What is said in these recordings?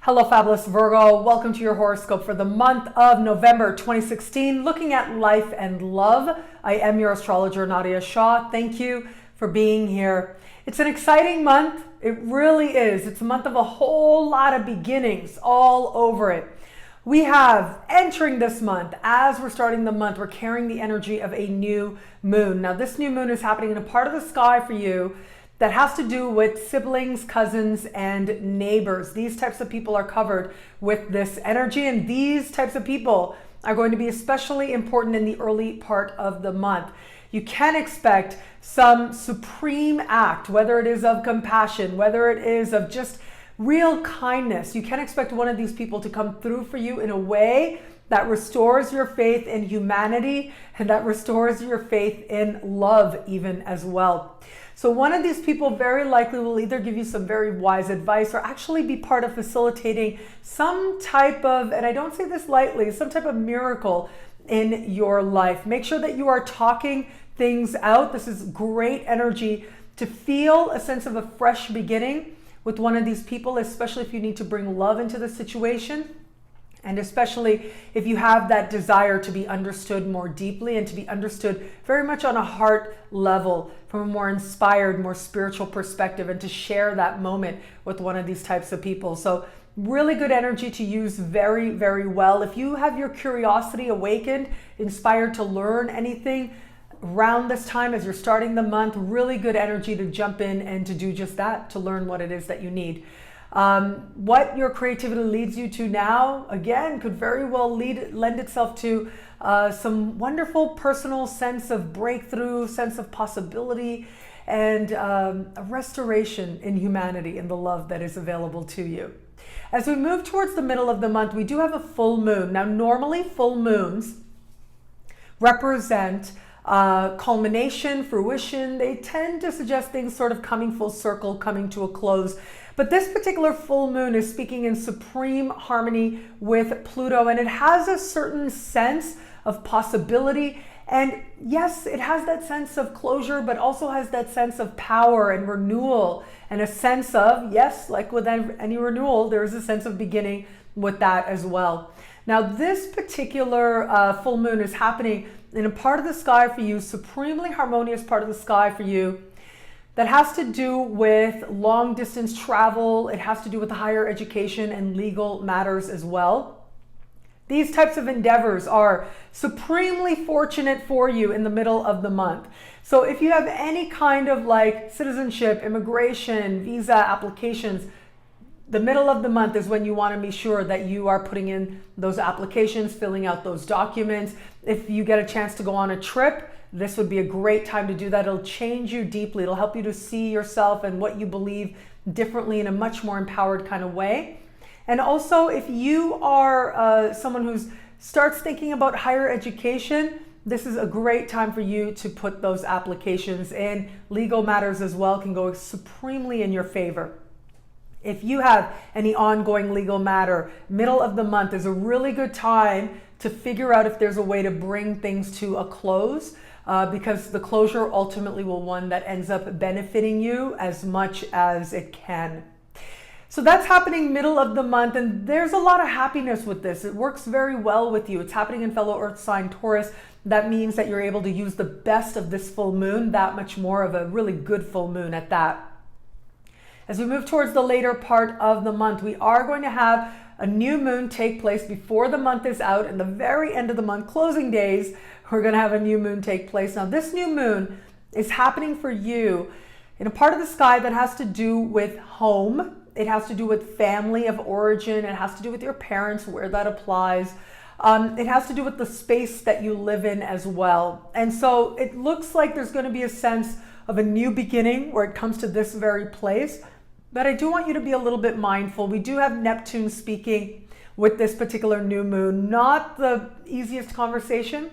Hello, Fabulous Virgo. Welcome to your horoscope for the month of November 2016, looking at life and love. I am your astrologer, Nadiya Shah. Thank you for being here. It's an exciting month. It really is. It's a month of a whole lot of beginnings all over it. We have, entering this month, as we're starting the month, we're carrying the energy of a new moon. Now, this new moon is happening in a part of the sky for you that has to do with siblings, cousins, and neighbors. These types of people are covered with this energy, and these types of people are going to be especially important in the early part of the month. You can expect some supreme act, whether it is of compassion, whether it is of just real kindness. You can expect one of these people to come through for you in a way that restores your faith in humanity and that restores your faith in love even as well. So one of these people very likely will either give you some very wise advice or actually be part of facilitating some type of, and I don't say this lightly, some type of miracle in your life. Make sure that you are talking things out. This is great energy to feel a sense of a fresh beginning with one of these people, especially if you need to bring love into the situation. And especially if you have that desire to be understood more deeply and to be understood very much on a heart level from a more inspired, more spiritual perspective, and to share that moment with one of these types of people. So really good energy to use very, very well. If you have your curiosity awakened, inspired to learn anything around this time as you're starting the month, really good energy to jump in and to do just that, to learn what it is that you need. What your creativity leads you to now, again, could very well lend itself to some wonderful personal sense of breakthrough, sense of possibility, and a restoration in humanity and the love that is available to you. As we move towards the middle of the month, we do have a full moon. Now, normally full moons represent culmination, fruition. They tend to suggest things sort of coming full circle, coming to a close. But this particular full moon is speaking in supreme harmony with Pluto, and it has a certain sense of possibility. And yes, it has that sense of closure, but also has that sense of power and renewal, and a sense of, yes, like with any renewal, there is a sense of beginning with that as well. Now, this particular full moon is happening in a part of the sky for you, supremely harmonious part of the sky for you, that has to do with long distance travel. It has to do with higher education and legal matters as well. These types of endeavors are supremely fortunate for you in the middle of the month. So if you have any kind of like citizenship, immigration, visa applications, the middle of the month is when you want to be sure that you are putting in those applications, filling out those documents. If you get a chance to go on a trip, this would be a great time to do that. It'll change you deeply. It'll help you to see yourself and what you believe differently in a much more empowered kind of way. And also, if you are someone who starts thinking about higher education, this is a great time for you to put those applications in. Legal matters as well can go supremely in your favor. If you have any ongoing legal matter, middle of the month is a really good time to figure out if there's a way to bring things to a close, because the closure ultimately will one that ends up benefiting you as much as it can. So that's happening middle of the month, and there's a lot of happiness with this. It works very well with you. It's happening in fellow Earth sign Taurus. That means that you're able to use the best of this full moon, that much more of a really good full moon at that. As we move towards the later part of the month, we are going to have a new moon take place before the month is out. And the very end of the month, closing days, we're going to have a new moon take place. Now, this new moon is happening for you in a part of the sky that has to do with home. It has to do with family of origin. It has to do with your parents, where that applies. It has to do with the space that you live in as well. And so it looks like there's going to be a sense of a new beginning where it comes to this very place. But I do want you to be a little bit mindful. We do have Neptune speaking with this particular new moon. Not the easiest conversation,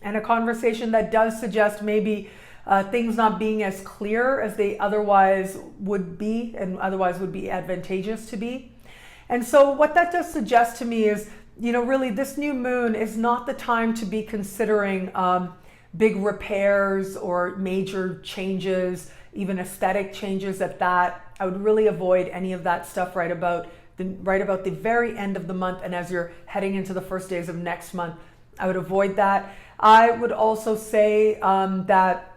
and a conversation that does suggest maybe things not being as clear as they otherwise would be, and otherwise would be advantageous to be. And so what that does suggest to me is, really this new moon is not the time to be considering big repairs or major changes, even aesthetic changes at that. I would really avoid any of that stuff right about right about the very end of the month and as you're heading into the first days of next month. I would avoid that. I would also say that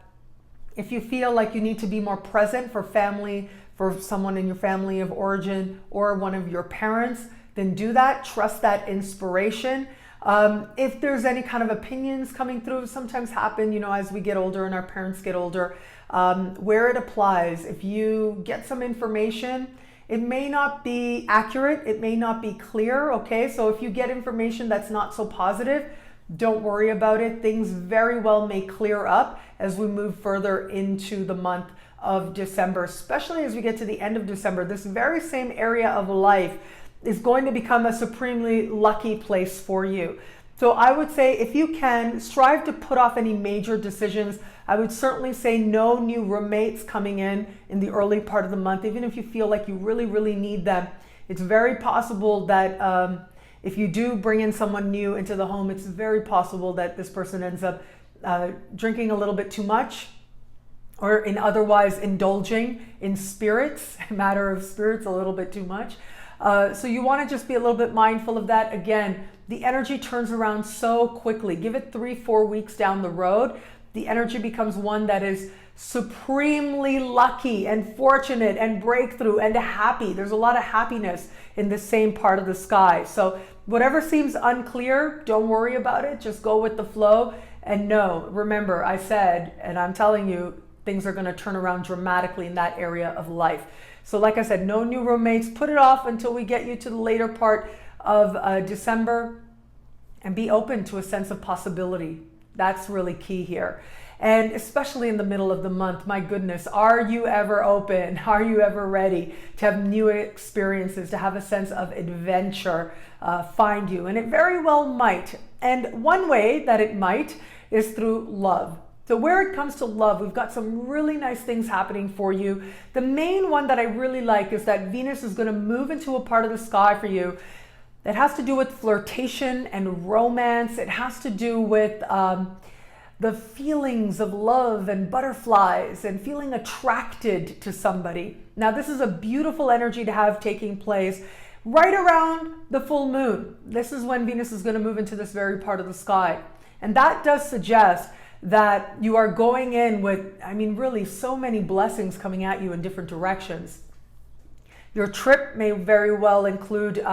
if you feel like you need to be more present for family, for someone in your family of origin or one of your parents, then do that. Trust that inspiration. If there's any kind of opinions coming through, sometimes happen, as we get older and our parents get older, where it applies. If you get some information, it may not be accurate, it may not be clear, okay? So if you get information that's not so positive, don't worry about it. Things very well may clear up as we move further into the month of December, especially as we get to the end of December. This very same area of life is going to become a supremely lucky place for you. So I would say, if you can, strive to put off any major decisions. I would certainly say no new roommates coming in the early part of the month, even if you feel like you really, really need them. It's very possible that if you do bring in someone new into the home, it's very possible that this person ends up drinking a little bit too much, or in otherwise indulging in spirits, a matter of spirits, a little bit too much. So you want to just be a little bit mindful of that. Again, the energy turns around so quickly. Give it 3-4 weeks down the road. The energy becomes one that is supremely lucky and fortunate and breakthrough and happy. There's a lot of happiness in the same part of the sky. So whatever seems unclear, don't worry about it. Just go with the flow. And no, remember, I said, and I'm telling you, things are going to turn around dramatically in that area of life. So like I said, no new roommates. Put it off until we get you to the later part of December, and be open to a sense of possibility. That's really key here. And especially in the middle of the month, my goodness, are you ever open? Are you ever ready to have new experiences, to have a sense of adventure find you? And it very well might. And one way that it might is through love. So where it comes to love, we've got some really nice things happening for you. The main one that I really like is that Venus is going to move into a part of the sky for you that has to do with flirtation and romance. It has to do with the feelings of love and butterflies and feeling attracted to somebody. Now, this is a beautiful energy to have taking place right around the full moon. This is when Venus is going to move into this very part of the sky. And that does suggest that you are going in with, really so many blessings coming at you in different directions. Your trip may very well include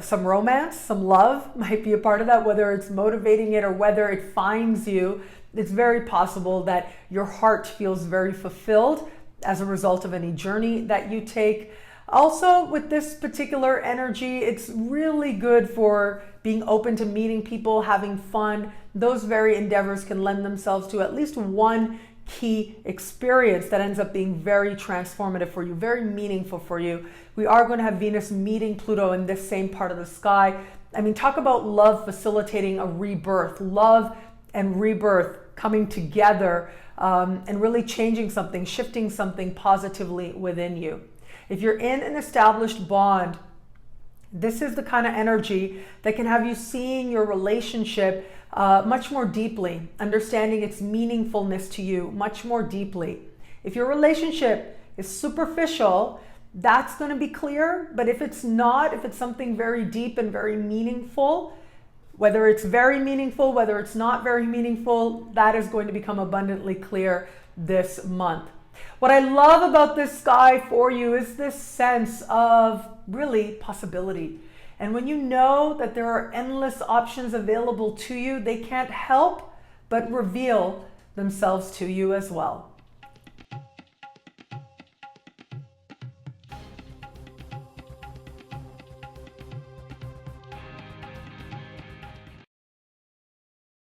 some romance, some love might be a part of that, whether it's motivating it or whether it finds you. It's very possible that your heart feels very fulfilled as a result of any journey that you take. Also, with this particular energy, it's really good for being open to meeting people, having fun. Those very endeavors can lend themselves to at least one key experience that ends up being very transformative for you, very meaningful for you. We are going to have Venus meeting Pluto in this same part of the sky. Talk about love facilitating a rebirth, love and rebirth coming together and really changing something, shifting something positively within you. If you're in an established bond, this is the kind of energy that can have you seeing your relationship much more deeply, understanding its meaningfulness to you much more deeply. If your relationship is superficial, that's going to be clear. But if it's not, if it's something very deep and very meaningful, whether it's very meaningful, whether it's not very meaningful, that is going to become abundantly clear this month. What I love about this sky for you is this sense of really possibility. And when you know that there are endless options available to you, they can't help but reveal themselves to you as well.